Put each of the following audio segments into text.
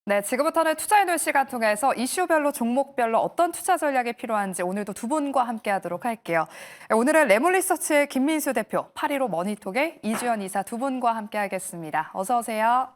네, 지금부터는 투자해놓을 시간 통해서 이슈별로 종목별로 어떤 투자 전략이 필요한지 오늘도 두 분과 함께하도록 할게요. 오늘은 레몬리서치의 김민수 대표, 815 머니톡의 이주연 이사 두 분과 함께하겠습니다. 어서 오세요.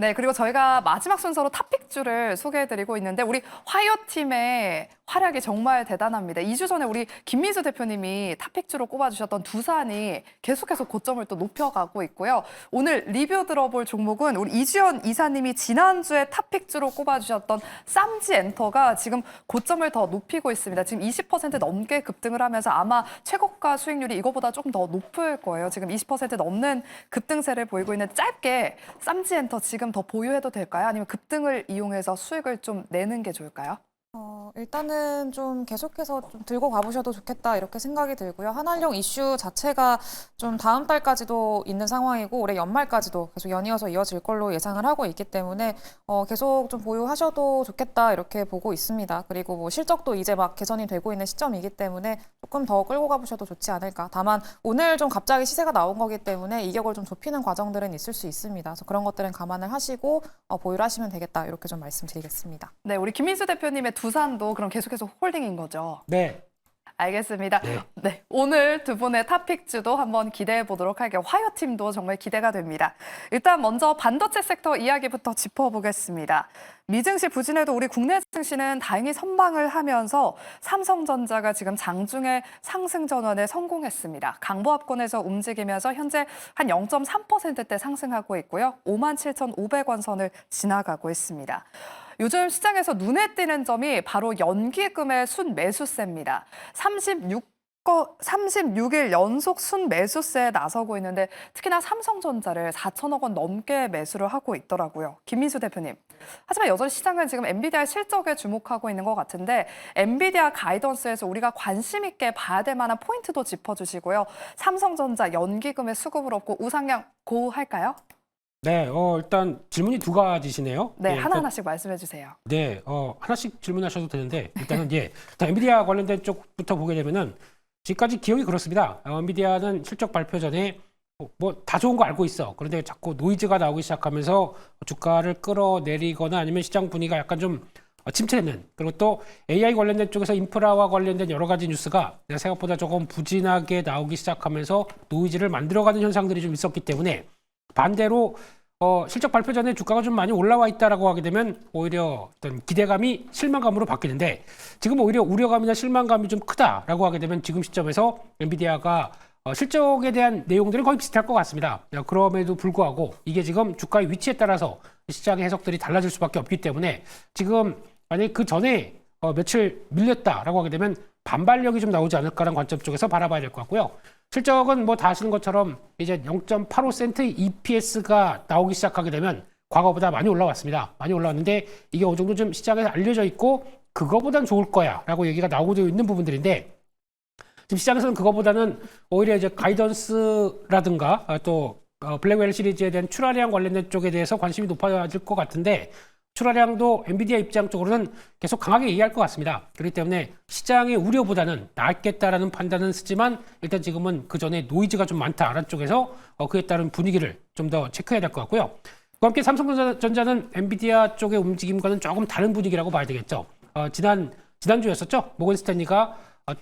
네, 그리고 저희가 마지막 순서로 탑픽주를 소개해드리고 있는데 우리 화요팀의 활약이 정말 대단합니다. 2주 전에 우리 김민수 대표님이 탑픽주로 꼽아주셨던 두산이 계속해서 고점을 또 높여가고 있고요. 오늘 리뷰 들어볼 종목은 우리 이주연 이사님이 지난주에 탑픽주로 꼽아주셨던 쌈지엔터가 지금 고점을 더 높이고 있습니다. 지금 20% 넘게 급등을 하면서 아마 최고가 수익률이 이거보다 조금 더 높을 거예요. 지금 20% 넘는 급등세를 보이고 있는 짧게 쌈지엔터 지금 더 보유해도 될까요? 아니면 급등을 이용해서 수익을 좀 내는 게 좋을까요? 일단은 좀 계속해서 좀 들고 가보셔도 좋겠다 이렇게 생각이 들고요. 한한령 이슈 자체가 좀 다음 달까지도 있는 상황이고 올해 연말까지도 계속 연이어서 이어질 걸로 예상을 하고 있기 때문에 계속 좀 보유하셔도 좋겠다 이렇게 보고 있습니다. 그리고 뭐 실적도 이제 막 개선이 되고 있는 시점이기 때문에 조금 더 끌고 가보셔도 좋지 않을까. 다만 오늘 좀 갑자기 시세가 나온 거기 때문에 이격을 좀 좁히는 과정들은 있을 수 있습니다. 그래서 그런 것들은 감안을 하시고 보유를 하시면 되겠다 이렇게 좀 말씀드리겠습니다. 네, 우리 김민수 대표님의 두산도 그럼 계속해서 홀딩인 거죠? 네. 알겠습니다. 네, 오늘 두 분의 탑픽주도 한번 기대해 보도록 할게요. 화요팀도 정말 기대가 됩니다. 일단 먼저 반도체 섹터 이야기부터 짚어보겠습니다. 미증시 부진에도 우리 국내 증시는 다행히 선방을 하면서 삼성전자가 지금 장중에 상승 전환에 성공했습니다. 강보합권에서 움직이면서 현재 한 0.3%대 상승하고 있고요. 57,500원 선을 지나가고 있습니다. 요즘 시장에서 눈에 띄는 점이 바로 연기금의 순매수세입니다. 36일 연속 순매수세에 나서고 있는데 특히나 삼성전자를 4천억 원 넘게 매수를 하고 있더라고요. 김민수 대표님. 하지만 여전히 시장은 지금 엔비디아의 실적에 주목하고 있는 것 같은데 엔비디아 가이던스에서 우리가 관심 있게 봐야 될 만한 포인트도 짚어주시고요. 삼성전자 연기금의 수급을 얻고 우상향 고할까요? 네, 일단 질문이 두 가지시네요. 네, 일단, 하나하나씩 말씀해 주세요. 네, 하나씩 질문하셔도 되는데 일단은 일단 엔비디아 관련된 쪽부터 보게 되면은 지금까지 기억이 그렇습니다. 엔비디아는 실적 발표 전에 뭐 다 좋은 거 알고 있어. 그런데 자꾸 노이즈가 나오기 시작하면서 주가를 끌어내리거나 아니면 시장 분위기가 약간 좀 침체되는, 그리고 또 AI 관련된 쪽에서 인프라와 관련된 여러 가지 뉴스가 생각보다 조금 부진하게 나오기 시작하면서 노이즈를 만들어가는 현상들이 좀 있었기 때문에 반대로 실적 발표 전에 주가가 좀 많이 올라와 있다라고 하게 되면 오히려 어떤 기대감이 실망감으로 바뀌는데 지금 오히려 우려감이나 실망감이 좀 크다라고 하게 되면 지금 시점에서 엔비디아가 실적에 대한 내용들은 거의 비슷할 것 같습니다. 그럼에도 불구하고 이게 지금 주가의 위치에 따라서 시장의 해석들이 달라질 수밖에 없기 때문에 지금 만약에 그 전에 며칠 밀렸다라고 하게 되면 반발력이 좀 나오지 않을까라는 관점 쪽에서 바라봐야 될 것 같고요. 실적은 뭐 다 아시는 것처럼 이제 0.85센트 EPS가 나오기 시작하게 되면 과거보다 많이 올라왔습니다. 많이 올라왔는데 이게 어느 정도 좀 시장에서 알려져 있고 그거보단 좋을 거야 라고 얘기가 나오고 있는 부분들인데 지금 시장에서는 그거보다는 오히려 이제 가이던스라든가 또 블랙웰 시리즈에 대한 출하량 관련된 쪽에 대해서 관심이 높아질 것 같은데 출하량도 엔비디아 입장 쪽으로는 계속 강하게 얘기할 것 같습니다. 그렇기 때문에 시장의 우려보다는 낫겠다라는 판단은 쓰지만 일단 지금은 그 전에 노이즈가 좀 많다라는 쪽에서 그에 따른 분위기를 좀 더 체크해야 될 것 같고요. 그와 함께 삼성전자는 엔비디아 쪽의 움직임과는 조금 다른 분위기라고 봐야 되겠죠. 지난주였었죠. 모건 스탠리가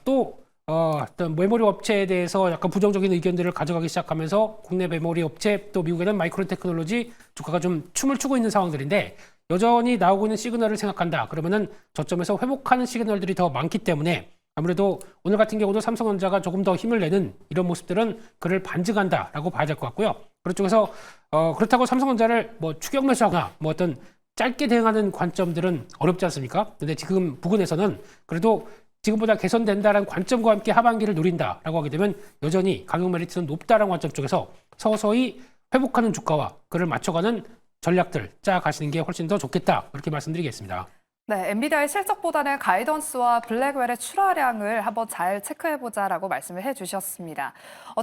또 어떤 메모리 업체에 대해서 약간 부정적인 의견들을 가져가기 시작하면서 국내 메모리 업체 또 미국에는 마이크론 테크놀로지 주가가 좀 춤을 추고 있는 상황들인데 여전히 나오고 있는 시그널을 생각한다. 그러면은 저점에서 회복하는 시그널들이 더 많기 때문에 아무래도 오늘 같은 경우도 삼성전자가 조금 더 힘을 내는 이런 모습들은 그를 반증한다라고 봐야 될 것 같고요. 그런 쪽에서 그렇다고 삼성전자를 뭐 추격 매수하거나 뭐 어떤 짧게 대응하는 관점들은 어렵지 않습니까? 근데 지금 부근에서는 그래도 지금보다 개선된다라는 관점과 함께 하반기를 노린다라고 하게 되면 여전히 가격 메리트는 높다라는 관점 쪽에서 서서히 회복하는 주가와 그를 맞춰가는 전략들 짜가시는 게 훨씬 더 좋겠다 이렇게 말씀드리겠습니다. 네, 엔비디아의 실적보다는 가이던스와 블랙웰의 출하량을 한번 잘 체크해보자라고 말씀을 해주셨습니다.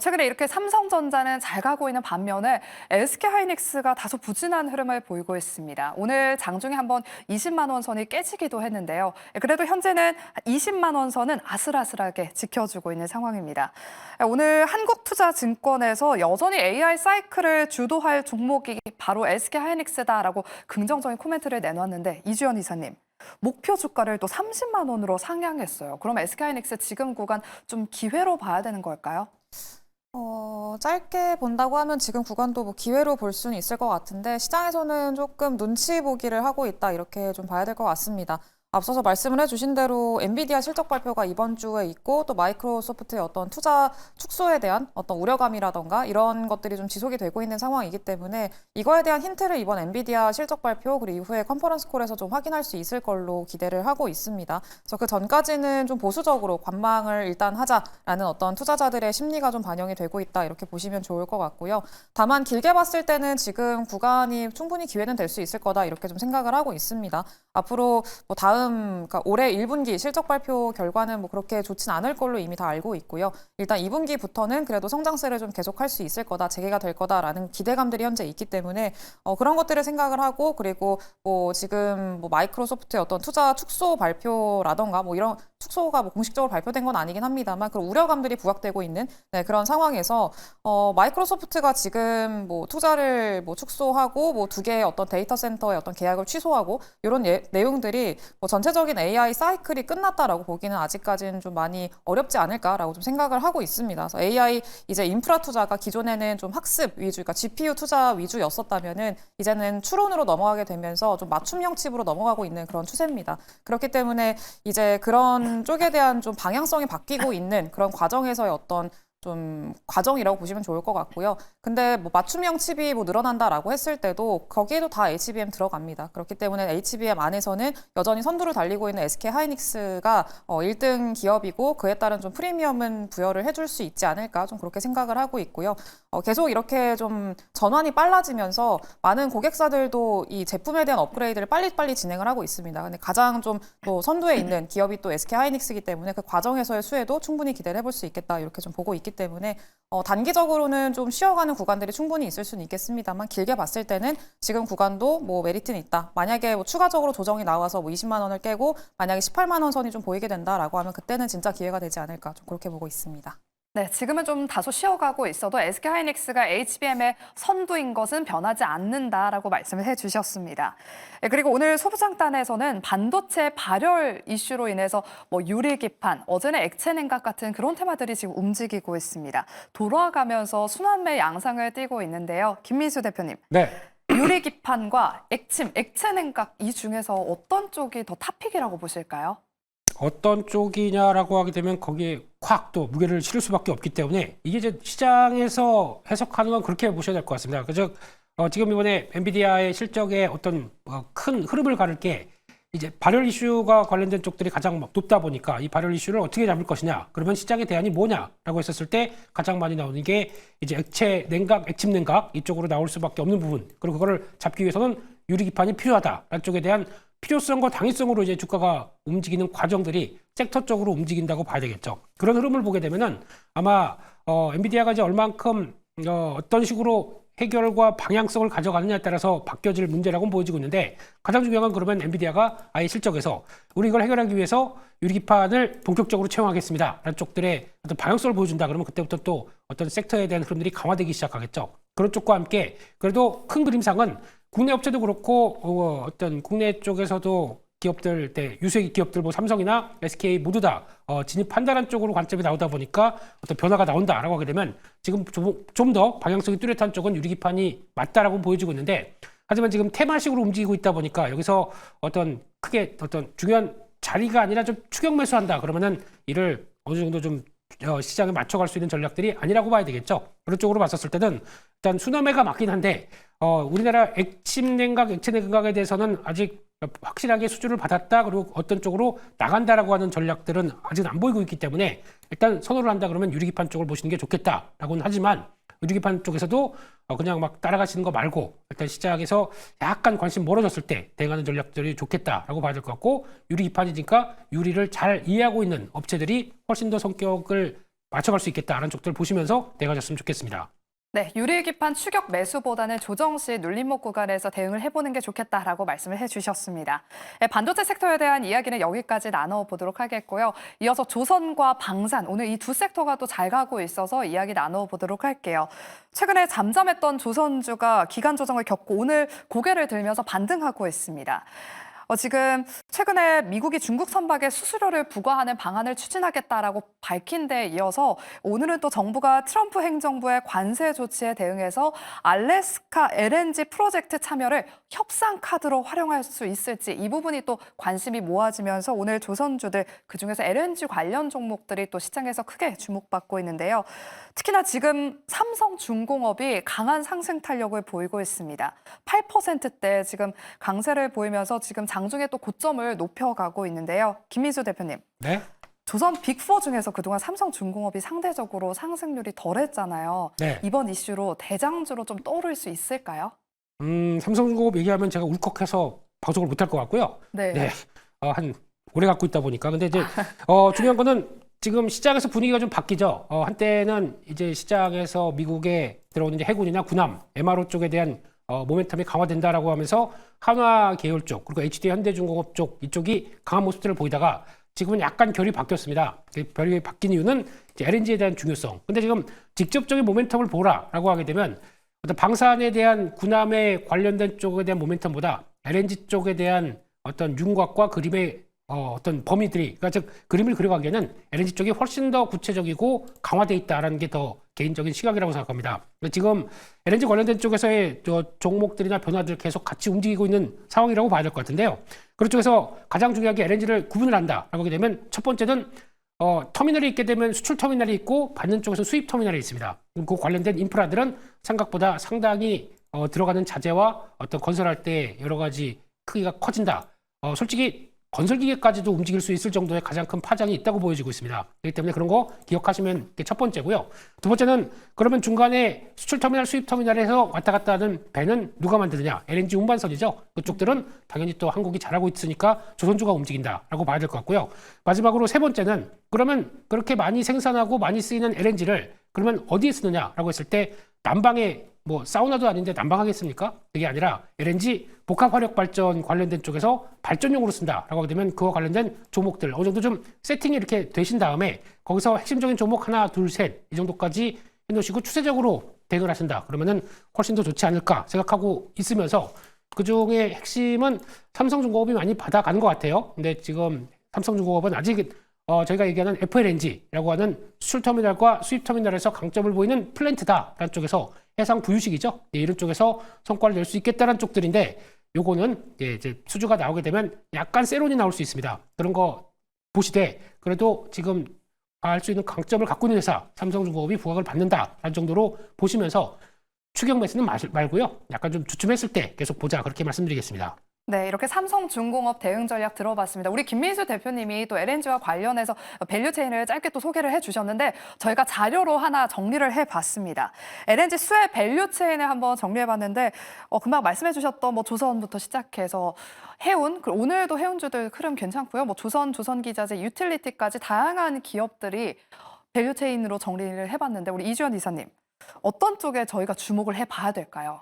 최근에 이렇게 삼성전자는 잘 가고 있는 반면에 SK하이닉스가 다소 부진한 흐름을 보이고 있습니다. 오늘 장중에 한번 20만 원 선이 깨지기도 했는데요. 그래도 현재는 20만 원 선은 아슬아슬하게 지켜주고 있는 상황입니다. 오늘 한국투자증권에서 여전히 AI 사이클을 주도할 종목이 바로 SK하이닉스다라고 긍정적인 코멘트를 내놨는데 이주연 이사님. 목표 주가를 또 30만 원으로 상향했어요. 그럼 SK하이닉스 지금 구간 좀 기회로 봐야 되는 걸까요? 짧게 본다고 하면 지금 구간도 뭐 기회로 볼 수는 있을 것 같은데 시장에서는 조금 눈치 보기를 하고 있다 이렇게 좀 봐야 될 것 같습니다. 앞서서 말씀을 해주신 대로 엔비디아 실적 발표가 이번 주에 있고 또 마이크로소프트의 어떤 투자 축소에 대한 어떤 우려감이라던가 이런 것들이 좀 지속이 되고 있는 상황이기 때문에 이거에 대한 힌트를 이번 엔비디아 실적 발표 그리고 이후에 컨퍼런스 콜에서 좀 확인할 수 있을 걸로 기대를 하고 있습니다. 그래서 그 전까지는 좀 보수적으로 관망을 일단 하자라는 어떤 투자자들의 심리가 좀 반영이 되고 있다 이렇게 보시면 좋을 것 같고요. 다만 길게 봤을 때는 지금 구간이 충분히 기회는 될 수 있을 거다 이렇게 좀 생각을 하고 있습니다. 앞으로 뭐 그러니까 올해 1분기 실적 발표 결과는 뭐 그렇게 좋진 않을 걸로 이미 다 알고 있고요. 일단 2분기부터는 그래도 성장세를 좀 계속할 수 있을 거다, 재개가 될 거다라는 기대감들이 현재 있기 때문에 그런 것들을 생각을 하고 그리고 뭐 지금 뭐 마이크로소프트의 어떤 투자 축소 발표라던가 뭐 이런 축소가 뭐 공식적으로 발표된 건 아니긴 합니다만 그런 우려감들이 부각되고 있는 그런 상황에서 마이크로소프트가 지금 뭐 투자를 뭐 축소하고 뭐 2개의 어떤 데이터 센터의 어떤 계약을 취소하고 이런 내용들이 뭐 전체적인 AI 사이클이 끝났다라고 보기는 아직까지는 좀 많이 어렵지 않을까라고 좀 생각을 하고 있습니다. 그래서 AI 이제 인프라 투자가 기존에는 좀 학습 위주, 그러니까 GPU 투자 위주였었다면은 이제는 추론으로 넘어가게 되면서 좀 맞춤형 칩으로 넘어가고 있는 그런 추세입니다. 그렇기 때문에 이제 그런 쪽에 대한 좀 방향성이 바뀌고 있는 그런 과정에서의 어떤 좀 과정이라고 보시면 좋을 것 같고요. 근데 뭐 맞춤형 칩이 뭐 늘어난다라고 했을 때도 거기에도 다 HBM 들어갑니다. 그렇기 때문에 HBM 안에서는 여전히 선두를 달리고 있는 SK하이닉스가 1등 기업이고 그에 따른 좀 프리미엄은 부여를 해줄 수 있지 않을까 좀 그렇게 생각을 하고 있고요. 계속 이렇게 좀 전환이 빨라지면서 많은 고객사들도 이 제품에 대한 업그레이드를 빨리빨리 진행을 하고 있습니다. 근데 가장 좀 또 선두에 있는 기업이 또 SK하이닉스이기 때문에 그 과정에서의 수혜도 충분히 기대를 해볼 수 있겠다 이렇게 좀 보고 있기 때문에 단기적으로는 좀 쉬어가는 구간들이 충분히 있을 수는 있겠습니다만 길게 봤을 때는 지금 구간도 뭐 메리트는 있다. 만약에 뭐 추가적으로 조정이 나와서 뭐 20만 원을 깨고 만약에 18만 원 선이 좀 보이게 된다라고 하면 그때는 진짜 기회가 되지 않을까 좀 그렇게 보고 있습니다. 네, 지금은 좀 다소 쉬어가고 있어도 SK하이닉스가 HBM의 선두인 것은 변하지 않는다라고 말씀을 해주셨습니다. 그리고 오늘 소부장단에서는 반도체 발열 이슈로 인해서 뭐 유리기판, 어제는 액체 냉각 같은 그런 테마들이 지금 움직이고 있습니다. 돌아가면서 순환매 양상을 띠고 있는데요. 김민수 대표님. 네. 유리기판과 액침, 액체 냉각 이 중에서 어떤 쪽이 더 탑픽이라고 보실까요? 어떤 쪽이냐라고 하게 되면 거기에 확 또 무게를 실을 수밖에 없기 때문에 이게 이제 시장에서 해석하는 건 그렇게 보셔야 될 것 같습니다. 그죠? 지금 이번에 엔비디아의 실적에 어떤 큰 흐름을 가를 게 이제 발열 이슈가 관련된 쪽들이 가장 높다 보니까 이 발열 이슈를 어떻게 잡을 것이냐, 그러면 시장의 대안이 뭐냐라고 했었을 때 가장 많이 나오는 게 이제 액체 냉각, 액침 냉각 이쪽으로 나올 수밖에 없는 부분, 그리고 그거를 잡기 위해서는 유리기판이 필요하다라는 쪽에 대한 필요성과 당위성으로 이제 주가가 움직이는 과정들이 섹터적으로 움직인다고 봐야 되겠죠. 그런 흐름을 보게 되면은 아마 엔비디아가 이제 얼만큼 어떤 식으로 해결과 방향성을 가져가느냐에 따라서 바뀌어질 문제라고 보여지고 있는데 가장 중요한 건 그러면 엔비디아가 아예 실적에서 우리 이걸 해결하기 위해서 유리기판을 본격적으로 채용하겠습니다 라는 쪽들의 어떤 방향성을 보여준다 그러면 그때부터 또 어떤 섹터에 대한 흐름들이 강화되기 시작하겠죠. 그런 쪽과 함께 그래도 큰 그림상은 국내 업체도 그렇고 어떤 국내 쪽에서도 기업들, 유수의 기업들, 뭐 삼성이나 SK 모두 다 진입한다는 쪽으로 관점이 나오다 보니까 어떤 변화가 나온다라고 하게 되면 지금 좀 더 방향성이 뚜렷한 쪽은 유리기판이 맞다라고 보여지고 있는데 하지만 지금 테마식으로 움직이고 있다 보니까 여기서 어떤 크게 어떤 중요한 자리가 아니라 좀 추격 매수한다 그러면은 이를 어느 정도 좀 시장에 맞춰갈 수 있는 전략들이 아니라고 봐야 되겠죠. 그런 쪽으로 봤었을 때는 일단 순환매가 맞긴 한데 우리나라 액침 냉각, 액체 냉각에 대해서는 아직 확실하게 수주를 받았다 그리고 어떤 쪽으로 나간다라고 하는 전략들은 아직 안 보이고 있기 때문에 일단 선호를 한다 그러면 유리기판 쪽을 보시는 게 좋겠다라고는 하지만 유리기판 쪽에서도 그냥 막 따라가시는 거 말고 일단 시장에서 약간 관심 멀어졌을 때 대응하는 전략들이 좋겠다라고 봐야 될 것 같고, 유리기판이니까 유리를 잘 이해하고 있는 업체들이 훨씬 더 성격을 맞춰갈 수 있겠다라는 쪽들을 보시면서 대응하셨으면 좋겠습니다. 네, 유리기판 추격 매수보다는 조정 시 눌림목 구간에서 대응을 해보는 게 좋겠다라고 말씀을 해주셨습니다. 네, 반도체 섹터에 대한 이야기는 여기까지 나눠보도록 하겠고요. 이어서 조선과 방산, 오늘 이 두 섹터가 또 잘 가고 있어서 이야기 나눠보도록 할게요. 최근에 잠잠했던 조선주가 기간 조정을 겪고 오늘 고개를 들면서 반등하고 있습니다. 지금 최근에 미국이 중국 선박에 수수료를 부과하는 방안을 추진하겠다라고 밝힌 데 이어서 오늘은 또 정부가 트럼프 행정부의 관세 조치에 대응해서 알래스카 LNG 프로젝트 참여를 협상 카드로 활용할 수 있을지 이 부분이 또 관심이 모아지면서 오늘 조선주들 그중에서 LNG 관련 종목들이 또 시장에서 크게 주목받고 있는데요. 특히나 지금 삼성중공업이 강한 상승 탄력을 보이고 있습니다. 8%대 지금 강세를 보이면서 지금 장중에 또 고점을 높여가고 있는데요. 김민수 대표님. 네. 조선 빅4 중에서 그동안 삼성중공업이 상대적으로 상승률이 덜했잖아요. 네. 이번 이슈로 대장주로 좀 떠오를 수 있을까요? 삼성중공업 얘기하면 제가 울컥해서 방송을 못할 것 같고요. 네. 네. 한 오래 갖고 있다 보니까. 근데 이제 중요한 거는 지금 시장에서 분위기가 좀 바뀌죠. 한때는 이제 시장에서 미국에 들어오는 이제 해군이나 군함, MRO 쪽에 대한 모멘텀이 강화된다라고 하면서 한화 계열 쪽 그리고 HD 현대중공업 쪽 이쪽이 강한 모습들을 보이다가 지금은 약간 결이 바뀌었습니다. 결이 바뀐 이유는 이제 LNG에 대한 중요성. 근데 지금 직접적인 모멘텀을 보라라고 하게 되면 어떤 방산에 대한 군함에 관련된 쪽에 대한 모멘텀보다 LNG 쪽에 대한 어떤 윤곽과 그림의 어떤 범위들이, 그러니까 즉 그림을 그려가기에는 LNG 쪽이 훨씬 더 구체적이고 강화돼 있다라는 게 더 개인적인 시각이라고 생각합니다. 지금 LNG 관련된 쪽에서의 종목들이나 변화들 계속 같이 움직이고 있는 상황이라고 봐야 될 것 같은데요. 그런 쪽에서 가장 중요하게 LNG를 구분을 한다라고 하게 되면 첫 번째는 터미널이 있게 되면 수출 터미널이 있고 받는 쪽에서 수입 터미널이 있습니다. 그 관련된 인프라들은 생각보다 상당히 들어가는 자재와 어떤 건설할 때 여러 가지 크기가 커진다. 솔직히 건설기계까지도 움직일 수 있을 정도의 가장 큰 파장이 있다고 보여지고 있습니다. 그렇기 때문에 그런 거 기억하시면 게 첫 번째고요. 두 번째는 그러면 중간에 수출 터미널, 수입 터미널에서 왔다 갔다 하는 배는 누가 만드느냐? LNG 운반선이죠. 그쪽들은 당연히 또 한국이 잘하고 있으니까 조선주가 움직인다라고 봐야 될 것 같고요. 마지막으로 세 번째는 그러면 그렇게 많이 생산하고 많이 쓰이는 LNG를 그러면 어디에 쓰느냐라고 했을 때 난방에 뭐 사우나도 아닌데 난방하겠습니까? 그게 아니라 LNG 복합화력발전 관련된 쪽에서 발전용으로 쓴다라고 하게 되면 그와 관련된 종목들 어느 정도 좀 세팅이 이렇게 되신 다음에 거기서 핵심적인 종목 하나, 둘, 셋 이 정도까지 해놓으시고 추세적으로 대응을 하신다. 그러면은 훨씬 더 좋지 않을까 생각하고 있으면서 그중에 핵심은 삼성중공업이 많이 받아가는 것 같아요. 근데 지금 삼성중공업은 아직 저희가 얘기하는 FLNG라고 하는 수출 터미널과 수입 터미널에서 강점을 보이는 플랜트다라는 쪽에서 해상 부유식이죠. 이런 쪽에서 성과를 낼 수 있겠다는 쪽들인데 요거는 이제 수주가 나오게 되면 약간 세론이 나올 수 있습니다. 그런 거 보시되 그래도 지금 알 수 있는 강점을 갖고 있는 회사 삼성중공업이 부각을 받는다라는 정도로 보시면서 추격 매수는 말고요. 약간 좀 주춤했을 때 계속 보자 그렇게 말씀드리겠습니다. 네, 이렇게 삼성중공업 대응 전략 들어봤습니다. 우리 김민수 대표님이 또 LNG와 관련해서 밸류체인을 짧게 또 소개를 해주셨는데 저희가 자료로 하나 정리를 해봤습니다. LNG 수혜 밸류체인을 한번 정리해봤는데 금방 말씀해주셨던 뭐 조선부터 시작해서 해운, 그리고 오늘도 해운주들 흐름 괜찮고요. 뭐 조선기자재, 유틸리티까지 다양한 기업들이 밸류체인으로 정리를 해봤는데 우리 이주연 이사님 어떤 쪽에 저희가 주목을 해봐야 될까요?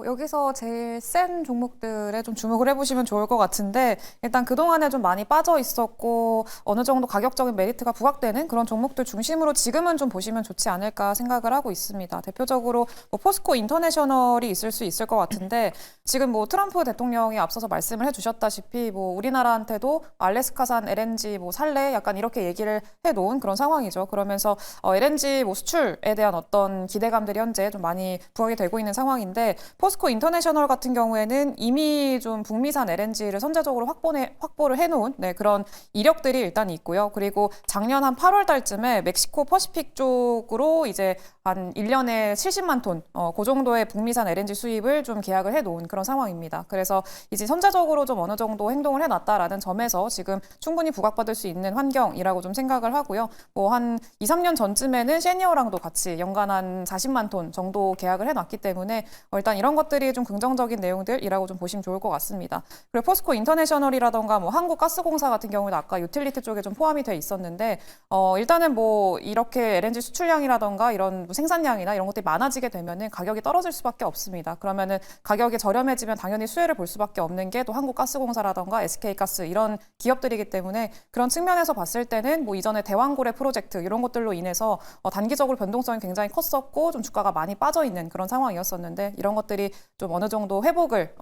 여기서 제일 센 종목들에 좀 주목을 해보시면 좋을 것 같은데 일단 그동안에 좀 많이 빠져 있었고 어느 정도 가격적인 메리트가 부각되는 그런 종목들 중심으로 지금은 좀 보시면 좋지 않을까 생각을 하고 있습니다. 대표적으로 뭐 포스코 인터내셔널이 있을 수 있을 것 같은데 지금 뭐 트럼프 대통령이 앞서서 말씀을 해주셨다시피 뭐 우리나라한테도 알래스카산 LNG 뭐 살래 약간 이렇게 얘기를 해놓은 그런 상황이죠. 그러면서 LNG 뭐 수출에 대한 어떤 기대감들이 현재 좀 많이 부각이 되고 있는 상황인데 포스코 인터내셔널 같은 경우에는 이미 좀 북미산 LNG를 선제적으로 확보를 해놓은 그런 이력들이 일단 있고요. 그리고 작년 한 8월 달쯤에 멕시코 퍼시픽 쪽으로 이제 한 1년에 70만 톤, 그 정도의 북미산 LNG 수입을 좀 계약을 해놓은 그런 상황입니다. 그래서 이제 선제적으로 좀 어느 정도 행동을 해놨다라는 점에서 지금 충분히 부각받을 수 있는 환경이라고 좀 생각을 하고요. 뭐 한 2, 3년 전쯤에는 셰니어랑도 같이 연간 한 40만 톤 정도 계약을 해놨기 때문에 일단 이런 것들이 좀 긍정적인 내용들이라고 좀 보시면 좋을 것 같습니다. 그리고 포스코 인터내셔널이라던가 뭐 한국가스공사 같은 경우도 아까 유틸리티 쪽에 좀 포함이 돼 있었는데 일단은 뭐 이렇게 LNG 수출량이라던가 이런 뭐 생산량이나 이런 것들이 많아지게 되면은 가격이 떨어질 수밖에 없습니다. 그러면은 가격이 저렴해지면 당연히 수혜를 볼 수밖에 없는 게 또 한국가스공사라던가 SK가스 이런 기업들이기 때문에 그런 측면에서 봤을 때는 뭐 이전에 대왕고래 프로젝트 이런 것들로 인해서 단기적으로 변동성이 굉장히 컸었고 좀 주가가 많이 빠져 있는 그런 상황이었었는데 이런 것들이 좀 어느 정도 회복을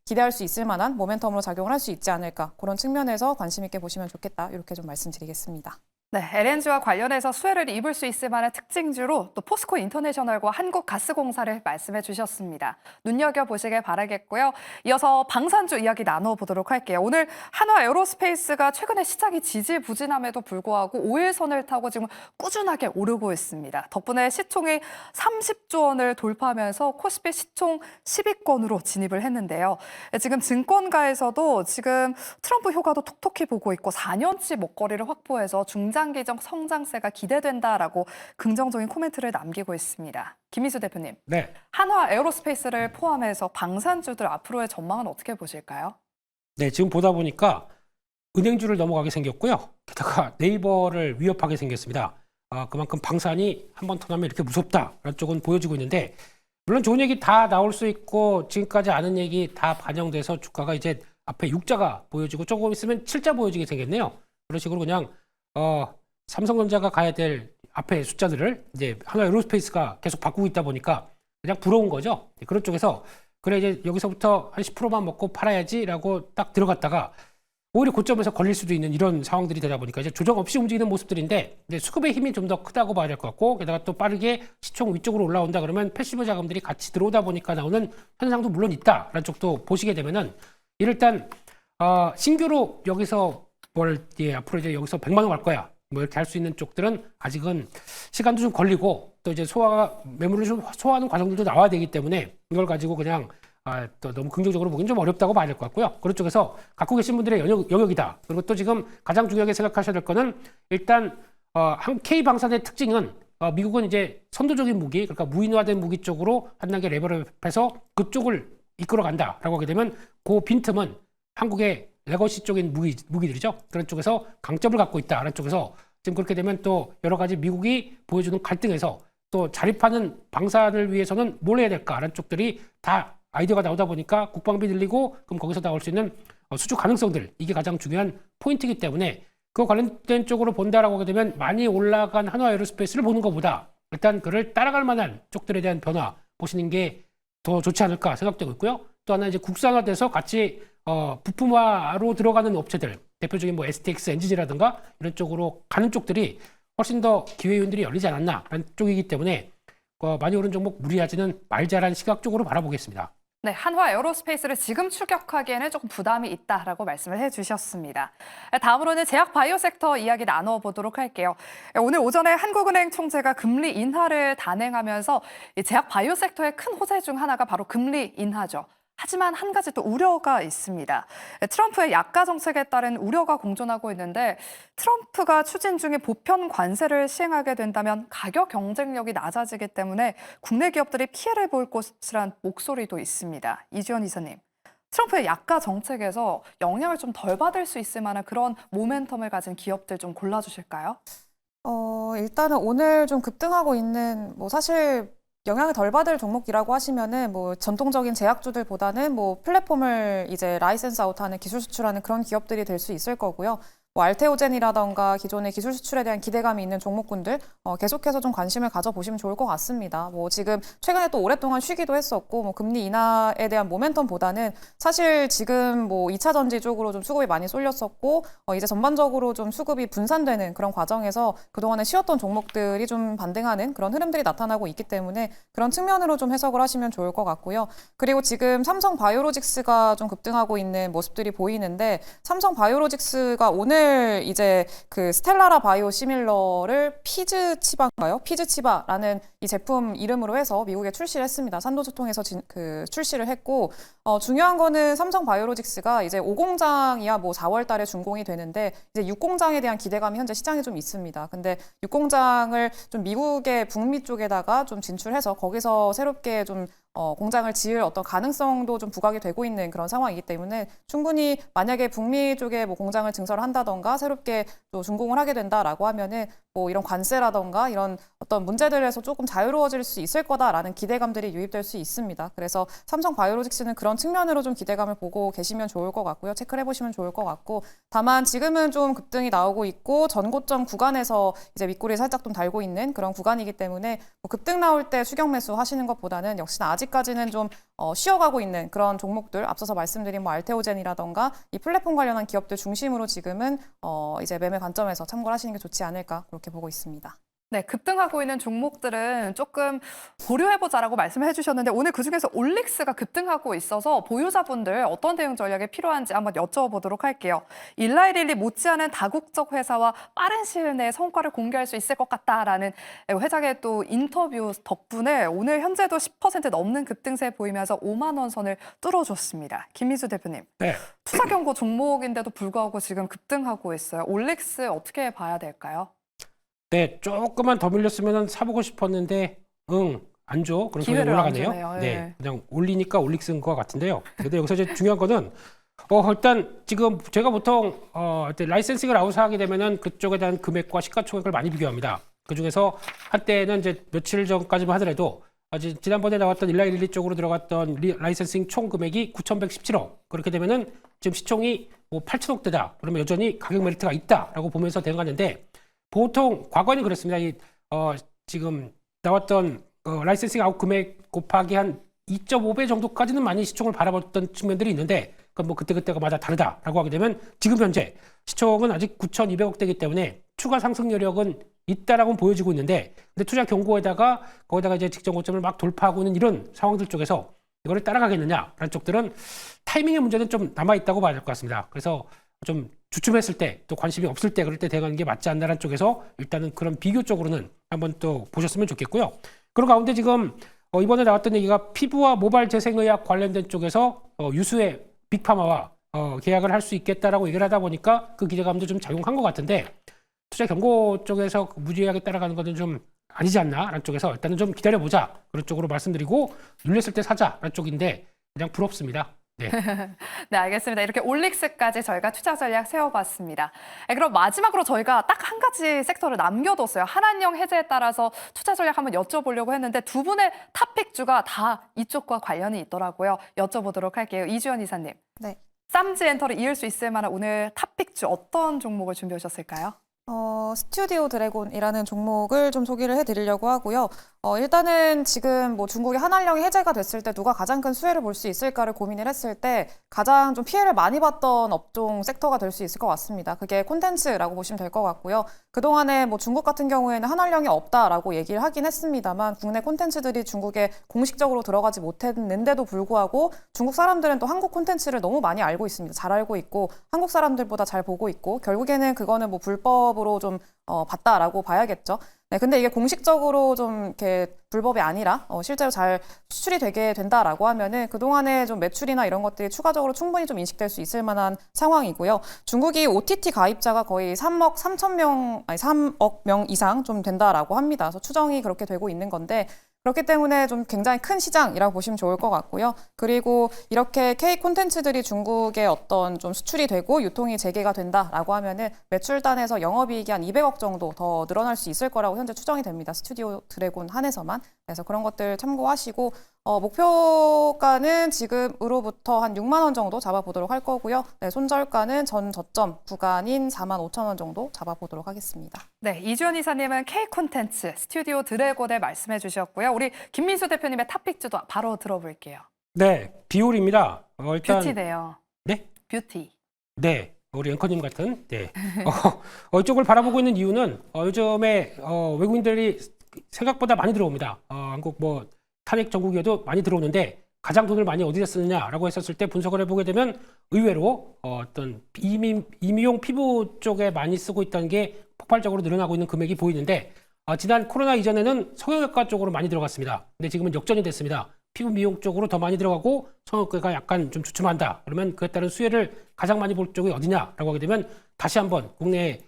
기대할 수 있을 만한 모멘텀으로 작용을 할 수 있지 않을까 그런 측면에서 관심 있게 보시면 좋겠다 이렇게 좀 말씀드리겠습니다. 네, LNG와 관련해서 수혜를 입을 수 있을 만한 특징주로 또 포스코 인터내셔널과 한국가스공사를 말씀해 주셨습니다. 눈여겨보시길 바라겠고요. 이어서 방산주 이야기 나눠보도록 할게요. 오늘 한화 에어로스페이스가 최근에 시장이 지지부진함에도 불구하고 5일선을 타고 지금 꾸준하게 오르고 있습니다. 덕분에 시총이 30조 원을 돌파하면서 코스피 시총 10위권으로 진입을 했는데요. 지금 증권가에서도 지금 트럼프 효과도 톡톡히 보고 있고 4년치 먹거리를 확보해서 중장기적 성장세가 기대된다라고 긍정적인 코멘트를 남기고 있습니다. 김희수 대표님, 네. 한화 에어로스페이스를 포함해서 방산주들 앞으로의 전망은 어떻게 보실까요? 네, 지금 보다 보니까 은행주를 넘어가게 생겼고요. 게다가 네이버를 위협하게 생겼습니다. 그만큼 방산이 한번 터나면 이렇게 무섭다라는 쪽은 보여지고 있는데 물론 좋은 얘기 다 나올 수 있고 지금까지 아는 얘기 다 반영돼서 주가가 이제 앞에 6자가 보여지고 조금 있으면 7자 보여지게 생겼네요. 그런 식으로 그냥 삼성전자가 가야 될 앞에 숫자들을 이제 한화 에어로스페이스가 계속 바꾸고 있다 보니까 그냥 부러운 거죠. 그런 쪽에서 그래 이제 여기서부터 한 10%만 먹고 팔아야지라고 딱 들어갔다가 오히려 고점에서 걸릴 수도 있는 이런 상황들이 되다 보니까 이제 조정 없이 움직이는 모습들인데 이제 수급의 힘이 좀 더 크다고 봐야 될 것 같고 게다가 또 빠르게 시총 위쪽으로 올라온다 그러면 패시브 자금들이 같이 들어오다 보니까 나오는 현상도 물론 있다라는 쪽도 보시게 되면은 일단 신규로 여기서 앞으로 이제 여기서 100만 원 갈 거야. 뭐 이렇게 할 수 있는 쪽들은 아직은 시간도 좀 걸리고 또 이제 매물을 좀 소화하는 과정들도 나와야 되기 때문에 이걸 가지고 그냥 또 너무 긍정적으로 보기는 좀 어렵다고 봐야 될 것 같고요. 그런 쪽에서 갖고 계신 분들의 영역이다. 그리고 또 지금 가장 중요하게 생각하셔야 될 거는 일단 K방산의 특징은 미국은 이제 선도적인 무기, 그러니까 무인화된 무기 쪽으로 한 단계 레벨업해서 그쪽을 이끌어 간다라고 하게 되면 그 빈틈은 한국의 레거시 쪽인 무기들이죠. 그런 쪽에서 강점을 갖고 있다라는 쪽에서 지금 그렇게 되면 또 여러 가지 미국이 보여주는 갈등에서 또 자립하는 방산을 위해서는 뭘 해야 될까라는 쪽들이 다 아이디어가 나오다 보니까 국방비 늘리고 그럼 거기서 나올 수 있는 수주 가능성들 이게 가장 중요한 포인트이기 때문에 그 관련된 쪽으로 본다라고 하게 되면 많이 올라간 한화 에어로스페이스를 보는 것보다 일단 그를 따라갈 만한 쪽들에 대한 변화 보시는 게 더 좋지 않을까 생각되고 있고요. 또 하나 이제 국산화돼서 같이 부품화로 들어가는 업체들 대표적인 뭐 STX 엔진이라든가 이런 쪽으로 가는 쪽들이 훨씬 더 기회 요인들이 열리지 않았나라는 쪽이기 때문에 많이 오른 종목 무리하지는 말자란 시각적으로 바라보겠습니다. 네, 한화 에어로스페이스를 지금 추격하기에는 조금 부담이 있다라고 말씀을 해주셨습니다. 다음으로는 제약 바이오 섹터 이야기 나눠보도록 할게요. 오늘 오전에 한국은행 총재가 금리 인하를 단행하면서 이 제약 바이오 섹터의 큰 호재 중 하나가 바로 금리 인하죠. 하지만 한 가지 또 우려가 있습니다. 트럼프의 약가 정책에 따른 우려가 공존하고 있는데 트럼프가 추진 중인 보편 관세를 시행하게 된다면 가격 경쟁력이 낮아지기 때문에 국내 기업들이 피해를 볼 것이라는 목소리도 있습니다. 이주연 이사님, 트럼프의 약가 정책에서 영향을 좀 덜 받을 수 있을 만한 그런 모멘텀을 가진 기업들 좀 골라주실까요? 일단은 오늘 좀 급등하고 있는 사실 영향을 덜 받을 종목이라고 하시면은 전통적인 제약주들보다는 플랫폼을 이제 라이센스 아웃하는 기술 수출하는 그런 기업들이 될 수 있을 거고요. 뭐 알테오젠이라던가 기존의 기술 수출에 대한 기대감이 있는 종목군들 계속해서 좀 관심을 가져보시면 좋을 것 같습니다. 뭐 지금 최근에 또 오랫동안 쉬기도 했었고 뭐 금리 인하에 대한 모멘텀보다는 사실 지금 뭐 2차 전지 쪽으로 좀 수급이 많이 쏠렸었고 이제 전반적으로 좀 수급이 분산되는 그런 과정에서 그동안에 쉬었던 종목들이 좀 반등하는 그런 흐름들이 나타나고 있기 때문에 그런 측면으로 좀 해석을 하시면 좋을 것 같고요. 그리고 지금 삼성 바이오로직스가 좀 급등하고 있는 모습들이 보이는데 삼성 바이오로직스가 오늘 이제 그 스텔라라 바이오시밀러를 피즈치바인가요? 피즈치바라는 이 제품 이름으로 해서 미국에 출시를 했습니다. 산도소통에서 출시를 했고 중요한 거는 삼성 바이오로직스가 이제 5공장이야 뭐 4월 달에 준공이 되는데 이제 6공장에 대한 기대감이 현재 시장에 좀 있습니다. 근데 6공장을 좀 미국의 북미 쪽에다가 좀 진출해서 거기서 새롭게 좀 공장을 지을 어떤 가능성도 좀 부각이 되고 있는 그런 상황이기 때문에 충분히 만약에 북미 쪽에 뭐 공장을 증설을 한다던가 새롭게 또 준공을 하게 된다라고 하면은 뭐 이런 관세라던가 이런 어떤 문제들에서 조금 자유로워질 수 있을 거다라는 기대감들이 유입될 수 있습니다. 그래서 삼성 바이오로직스는 그런 측면으로 좀 기대감을 보고 계시면 좋을 것 같고요. 체크를 해보시면 좋을 것 같고 다만 지금은 좀 급등이 나오고 있고 전고점 구간에서 이제 윗꼬리 살짝 좀 달고 있는 그런 구간이기 때문에 뭐 급등 나올 때 추격 매수 하시는 것보다는 역시나 아직까지는 좀 쉬어가고 있는 그런 종목들 앞서서 말씀드린 뭐 알테오젠이라던가 이 플랫폼 관련한 기업들 중심으로 지금은 이제 매매 관점에서 참고를 하시는 게 좋지 않을까 그렇게 보고 있습니다. 네, 급등하고 있는 종목들은 조금 고려해보자라고 말씀을 해주셨는데 오늘 그중에서 올릭스가 급등하고 있어서 보유자분들 어떤 대응 전략이 필요한지 한번 여쭤보도록 할게요. 일라이릴리 못지않은 다국적 회사와 빠른 시일 내에 성과를 공개할 수 있을 것 같다라는 회장의 또 인터뷰 덕분에 오늘 현재도 10% 넘는 급등세 보이면서 5만 원 선을 뚫어줬습니다. 김민수 대표님, 네. 투자 경고 종목인데도 불구하고 지금 급등하고 있어요. 올릭스 어떻게 봐야 될까요? 네, 조금만 더 밀렸으면 사보고 싶었는데 안 줘. 그래서 그냥 기회를 안 올라가네요. 주네요. 네, 예. 그냥 올리니까 올릭스인 것 같은데요. 근데 여기서 이제 중요한 거는 일단 지금 제가 보통 일단 라이센싱을 아웃하게 되면은 그쪽에 대한 금액과 시가총액을 많이 비교합니다. 그 중에서 한때는 이제 며칠 전까지만 하더라도 지난번에 나왔던 일라이릴리 쪽으로 들어갔던 라이센싱 총 금액이 9,117억. 그렇게 되면은 지금 시총이 뭐 8천억대다. 그러면 여전히 가격 메리트가 있다라고 보면서 대응하는데 보통 과거에는 그랬습니다. 지금 나왔던 라이센싱 아웃 금액 곱하기 한 2.5배 정도까지는 많이 시총을 바라봤던 측면들이 있는데 그건 뭐 그때그때마다 다르다라고 하게 되면 지금 현재 시총은 아직 9,200억대이기 때문에 추가 상승 여력은 있다라고 보여지고 있는데 근데 투자 경고에다가 거기다가 이제 직전 고점을 막 돌파하고 있는 이런 상황들 쪽에서 이거를 따라가겠느냐라는 쪽들은 타이밍의 문제는 좀 남아있다고 봐야 될 것 같습니다. 그래서 좀 주춤했을 때 또 관심이 없을 때 그럴 때 대응하는 게 맞지 않나라는 쪽에서 일단은 그런 비교적으로는 한번 또 보셨으면 좋겠고요. 그런 가운데 지금 이번에 나왔던 얘기가 피부와 모발 재생의학 관련된 쪽에서 유수의 빅파마와 계약을 할 수 있겠다라고 얘기를 하다 보니까 그 기대감도 좀 작용한 것 같은데 투자 경고 쪽에서 무리하게 따라가는 것은 좀 아니지 않나라는 쪽에서 일단은 좀 기다려보자 그런 쪽으로 말씀드리고 눌렸을 때 사자라는 쪽인데 그냥 부럽습니다. 네. 네, 알겠습니다. 이렇게 올릭스까지 저희가 투자 전략 세워봤습니다. 그럼 마지막으로 저희가 딱 한 가지 섹터를 남겨뒀어요. 한한령 해제에 따라서 투자 전략 한번 여쭤보려고 했는데 두 분의 탑픽주가 다 이쪽과 관련이 있더라고요. 여쭤보도록 할게요. 이주연 이사님. 네. 쌈지 엔터를 이을 수 있을 만한 오늘 탑픽주 어떤 종목을 준비해 오셨을까요? 스튜디오 드래곤이라는 종목을 좀 소개를 해드리려고 하고요. 일단은 지금 뭐 중국의 한한령이 해제가 됐을 때 누가 가장 큰 수혜를 볼 수 있을까를 고민을 했을 때 가장 좀 피해를 많이 봤던 업종 섹터가 될 수 있을 것 같습니다. 그게 콘텐츠라고 보시면 될 것 같고요. 그동안에 뭐 중국 같은 경우에는 한한령이 없다라고 얘기를 하긴 했습니다만 국내 콘텐츠들이 중국에 공식적으로 들어가지 못했는데도 불구하고 중국 사람들은 또 한국 콘텐츠를 너무 많이 알고 있습니다. 잘 알고 있고 한국 사람들보다 잘 보고 있고 결국에는 그거는 뭐 불법으로 좀 봤다라고 봐야겠죠. 네, 근데 이게 공식적으로 좀 이렇게 불법이 아니라 실제로 잘 수출이 되게 된다라고 하면은 그동안에 좀 매출이나 이런 것들이 추가적으로 충분히 좀 인식될 수 있을 만한 상황이고요. 중국이 OTT 가입자가 거의 3억 명 이상 좀 된다라고 합니다. 그래서 추정이 그렇게 되고 있는 건데 그렇기 때문에 좀 굉장히 큰 시장이라고 보시면 좋을 것 같고요. 그리고 이렇게 K 콘텐츠들이 중국에 어떤 좀 수출이 되고 유통이 재개가 된다라고 하면은 매출단에서 영업이익이 한 200억 정도 더 늘어날 수 있을 거라고 현재 추정이 됩니다. 스튜디오 드래곤 한해서만. 그래서 그런 것들 참고하시고 목표가는 지금으로부터 한 6만 원 정도 잡아보도록 할 거고요. 네, 손절가는 전 저점 구간인 4만 5천 원 정도 잡아보도록 하겠습니다. 네, 이주연 이사님은 K 콘텐츠 스튜디오 드래곤을 말씀해 주셨고요. 우리 김민수 대표님의 탑픽주도 바로 들어볼게요. 네, 비율입니다. 일단 뷰티네요. 네? 뷰티. 네, 우리 앵커님 같은 네. 이쪽을 바라보고 있는 이유는 요즘에 외국인들이 생각보다 많이 들어옵니다. 한국 뭐 탄핵 전국에도 많이 들어오는데 가장 돈을 많이 어디다 쓰느냐라고 했었을 때 분석을 해보게 되면 의외로 어떤 이미용 피부 쪽에 많이 쓰고 있다는 게 폭발적으로 늘어나고 있는 금액이 보이는데 지난 코로나 이전에는 성형외과 쪽으로 많이 들어갔습니다. 근데 지금은 역전이 됐습니다. 피부 미용 쪽으로 더 많이 들어가고 성형외과가 약간 좀 주춤한다. 그러면 그에 따른 수혜를 가장 많이 볼 쪽이 어디냐라고 하게 되면 다시 한번 국내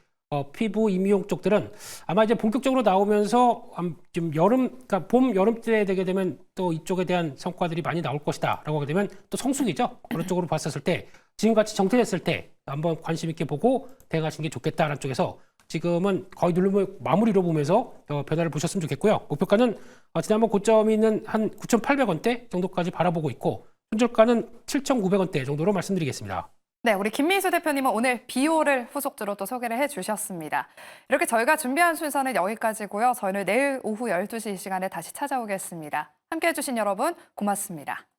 피부 이미용 쪽들은 아마 이제 본격적으로 나오면서 좀 그러니까 봄 여름 때 되게 되면 또 이쪽에 대한 성과들이 많이 나올 것이다라고 하게 되면 또 성수기죠. 그런 쪽으로 봤었을 때 지금같이 정체됐을 때 한번 관심 있게 보고 대응하시는 게 좋겠다라는 쪽에서 지금은 거의 마무리로 보면서 변화를 보셨으면 좋겠고요. 목표가는 지난번 고점이 있는 한 9,800원대 정도까지 바라보고 있고 손절가는 7,900원대 정도로 말씀드리겠습니다. 네, 우리 김민수 대표님은 오늘 비오를 후속주로 또 소개를 해주셨습니다. 이렇게 저희가 준비한 순서는 여기까지고요. 저희는 내일 오후 12시 이 시간에 다시 찾아오겠습니다. 함께해 주신 여러분 고맙습니다.